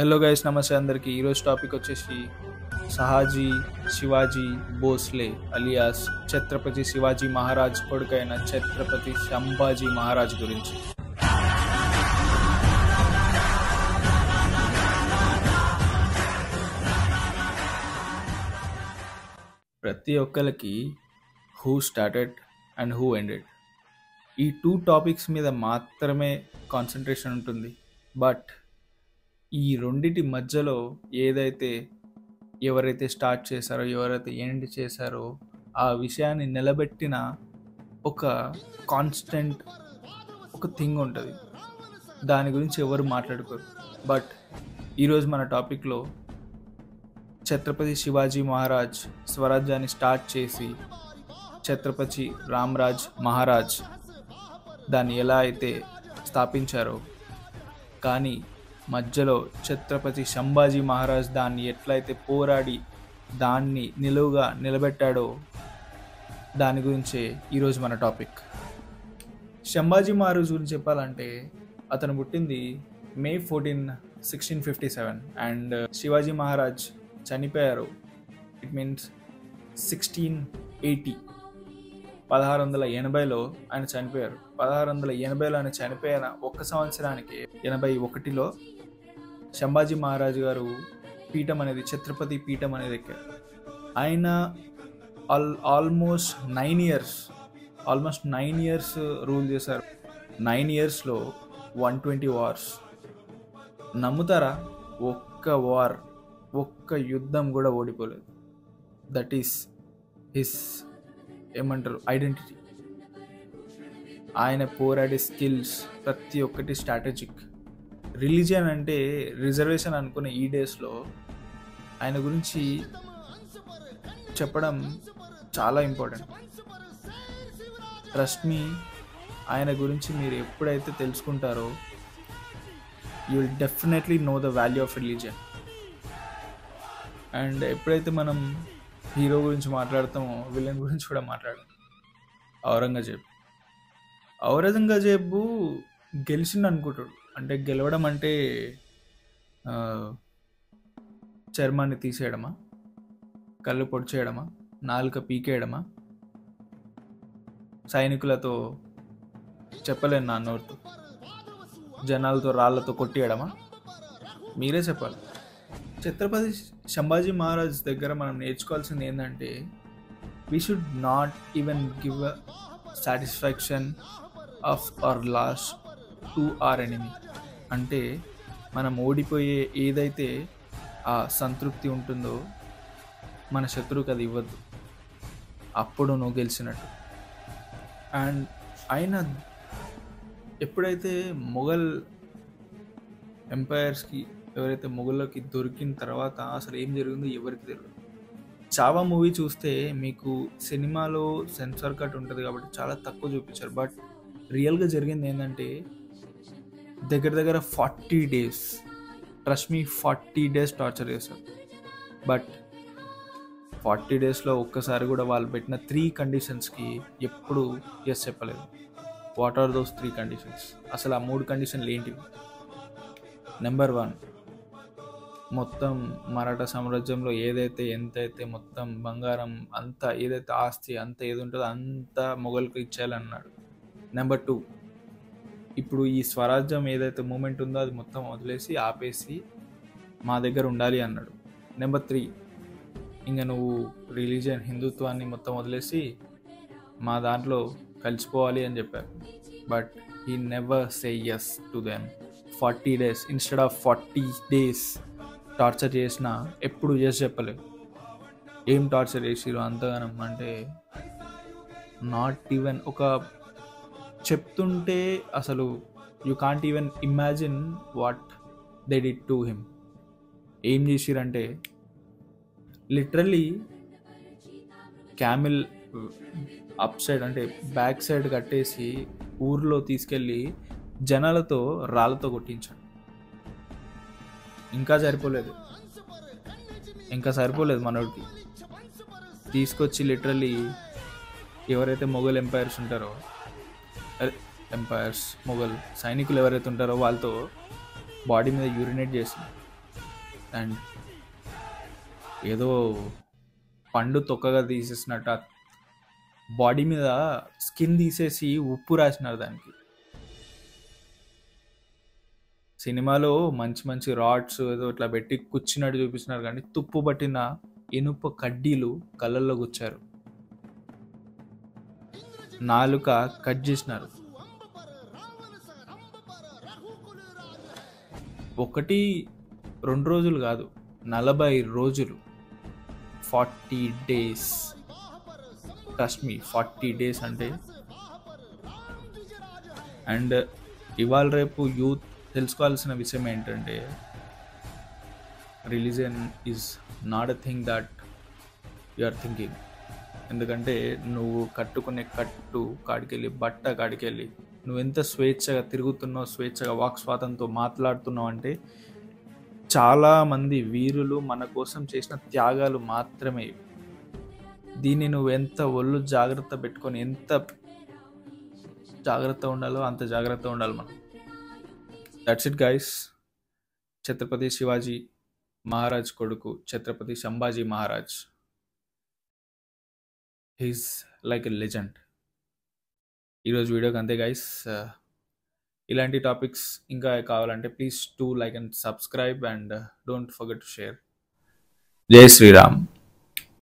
Hello guys, నమస్తే అందరికి. ఈరోజు టాపిక్ వచ్చేసి సహాజీ శివాజీ భోస్లే అలియాస్ ఛత్రపతి శివాజీ మహారాజ్ కొడుకైన ఛత్రపతి సంభాజీ మహారాజ్ గురించి. ప్రతి ఒక్కరికి who started and who ended, ఈ టూ టాపిక్స్ మీద మాత్రమే కాన్సన్ట్రేషన్ ఉంటుంది. బట్ ఈ రెండిటి మధ్యలో ఎవరైతే స్టార్ట్ చేశారో, ఎవరైతే ఎండ్ చేశారో, ఆ విషయాన్ని నిలబెట్టిన ఒక కాన్స్టెంట్ ఒక థింగ్ ఉంటుంది. దాని గురించి ఎవరు మాట్లాడుకోరు. బట్ ఈరోజు మన టాపిక్లో ఛత్రపతి శివాజీ మహారాజ్ స్వరాజ్యాన్ని స్టార్ట్ చేసి ఛత్రపతి రామ్రాజ్ మహారాజ్ దాన్ని ఎలా అయితే స్థాపించారో, కానీ మధ్యలో ఛత్రపతి సంభాజీ మహారాజ్ దాన్ని ఎట్లయితే పోరాడి దాన్ని నిలువుగా నిలబెట్టాడో దాని గురించే ఈరోజు మన టాపిక్. సంభాజీ మహారాజ్ గురించి చెప్పాలంటే, అతను పుట్టింది May 14, 1657 అండ్ శివాజీ మహారాజ్ చనిపోయారు. ఇట్ మీన్స్ 1680, 1680లో ఆయన చనిపోయారు. 1680లో ఆయన చనిపోయిన ఒక్క సంవత్సరానికి 81లో సంభాజీ మహారాజు గారు పీఠం అనేది, ఛత్రపతి పీఠం అనేది ఎక్కారు. ఆయన ఆల్మోస్ట్ 9 ఇయర్స్ రూల్ చేశారు. 9 ఇయర్స్లో 120 వార్స్. నమ్ముతారా? ఒక్క యుద్ధం కూడా ఓడిపోలేదు. That is his identity. ఆయన పోరాడే స్కిల్స్ ప్రతి ఒక్కటి స్ట్రాటజిక్. రిలీజియన్ అంటే రిజర్వేషన్ అనుకునే ఈ డేస్లో ఆయన గురించి చెప్పడం చాలా ఇంపార్టెంట్. ట్రస్ట్ మీ, ఆయన గురించి మీరు ఎప్పుడైతే తెలుసుకుంటారో you will definitely know the value of religion. And ఎప్పుడైతే మనం హీరో గురించి మాట్లాడతామో, విలన్ గురించి కూడా మాట్లాడతాం. ఔరంగజేబు గెలిచిండు అనుకుంటాడు. అంటే గెలవడం అంటే చర్మాన్ని తీసేయడమా, కళ్ళు పొడిచేయడమా, నాలుక పీకేయడమా, సైనికులతో చెప్పలేను నా నోరుతో, జనాలతో రాళ్లతో కొట్టేయడమా? మీరే చెప్పాలి. ఛత్రపతి సంభాజీ మహారాజ్ దగ్గర మనం నేర్చుకోవాల్సింది ఏంటంటే, we should not even give a satisfaction of our loss to our enemy. అంటే మనం ఓడిపోయే ఏదైతే ఆ సంతృప్తి ఉంటుందో మన శత్రువుకి అది ఇవ్వద్దు. అప్పుడు నువ్వు గెలిచినట్టు. అండ్ ఆయన ఎప్పుడైతే మొఘల్ ఎంపైర్స్కి, ఎవరైతే మొఘల్లోకి దొరికిన తర్వాత అసలు ఏం జరిగిందో ఎవరికి తెలియదు. చావా మూవీ చూస్తే మీకు సినిమాలో సెన్సార్ కట్ ఉంటుంది కాబట్టి చాలా తక్కువ చూపించారు. బట్ రియల్గా జరిగింది ఏంటంటే, దగ్గర 40 days, trust me, 40 days torture చేశారు. బట్ 40 డేస్లో ఒక్కసారి కూడా వాళ్ళు పెట్టిన 3 కండిషన్స్కి ఎప్పుడు ఎస్ చెప్పలేదు. What are those 3 conditions? అసలు ఆ 3 కండిషన్లు ఏంటివి? నెంబర్ 1, మొత్తం మరాఠా సామ్రాజ్యంలో ఎంతైతే మొత్తం బంగారం అంతా, ఏదైతే ఆస్తి అంతా ఏది ఉంటుందో అంతా మొఘల్కి ఇచ్చేయాలన్నాడు. నెంబర్ 2, ఇప్పుడు ఈ స్వరాజ్యం ఏదైతే మూమెంట్ ఉందో అది మొత్తం వదిలేసి ఆపేసి మా దగ్గర ఉండాలి అన్నాడు. నెంబర్ 3, ఇంకా నువ్వు రిలీజియన్ హిందుత్వాన్ని మొత్తం వదిలేసి మా దాంట్లో కలిసిపోవాలి అని చెప్పారు. But he never say yes to them. 40 days instead of 40 days torture చేసిన ఎప్పుడు ఎస్ చెప్పలేదు. ఏం టార్చర్ చేసిరు అంతగానం అంటే, నాట్ ఈవెన్ ఒక చెప్తుంటే అసలు you can't even imagine what they did to him. ఏం చేసిరంటే, లిటరల్లీ క్యామిల్ అప్ సైడ్ అంటే బ్యాక్ సైడ్ కట్టేసి ఊర్లో తీసుకెళ్ళి జనాలతో రాళ్ళతో కొట్టించాడు. ఇంకా సరిపోలేదు మనోడికి. తీసుకొచ్చి లిటరల్లీ ఎవరైతే మొఘల్ ఎంపైర్స్ ఉంటారో, మొఘల్ సైనికులు ఎవరైతే ఉంటారో వాళ్ళతో బాడీ మీద యూరినేట్ చేసింది. అండ్ ఏదో పండు తొక్కగా తీసేసినట్టు బాడీ మీద స్కిన్ తీసేసి ఉప్పు రాసినారు దానికి. సినిమాలో మంచి మంచి రాడ్స్ ఏదో ఇట్లా పెట్టి కూర్చున్నట్టు చూపిస్తున్నారు, కానీ తుప్పు పట్టిన ఇనుప కడ్డీలు కళ్ళల్లో గుచ్చారు. నాలుక కట్ చేసినారు. ఒకటి 2 రోజులు కాదు, 40 రోజులు, 40 డేస్. ట్రస్ట్ మీ, 40 డేస్ అంటే. అండ్ ఇవాళ రేపు యూత్ తెలుసుకోవాల్సిన విషయం ఏంటంటే, religion is not a thing that you are thinking. ఎందుకంటే నువ్వు కట్టుకునే కట్టు కాడికెళ్ళి, బట్ట కాడికెళ్ళి నువ్వు ఎంత స్వేచ్ఛగా తిరుగుతున్నావు, స్వేచ్ఛగా వాక్ స్వాతంతో మాట్లాడుతున్నావు అంటే చాలామంది వీరులు మన కోసం చేసిన త్యాగాలు మాత్రమే. దీన్ని నువ్వు ఎంత ఒళ్ళు జాగ్రత్త పెట్టుకొని ఎంత జాగ్రత్త ఉండాలో అంత జాగ్రత్త ఉండాలి మనం. That's it guys. Chhatrapati Shivaji Maharaj కొడుకు Chhatrapati Sambhaji Maharaj, he's like a legend. ఈరోజు వీడియోకి అంతే గైస్. ఇలాంటి టాపిక్స్ ఇంకా కావాలంటే please do like and subscribe and don't forget to share. జై శ్రీరామ్.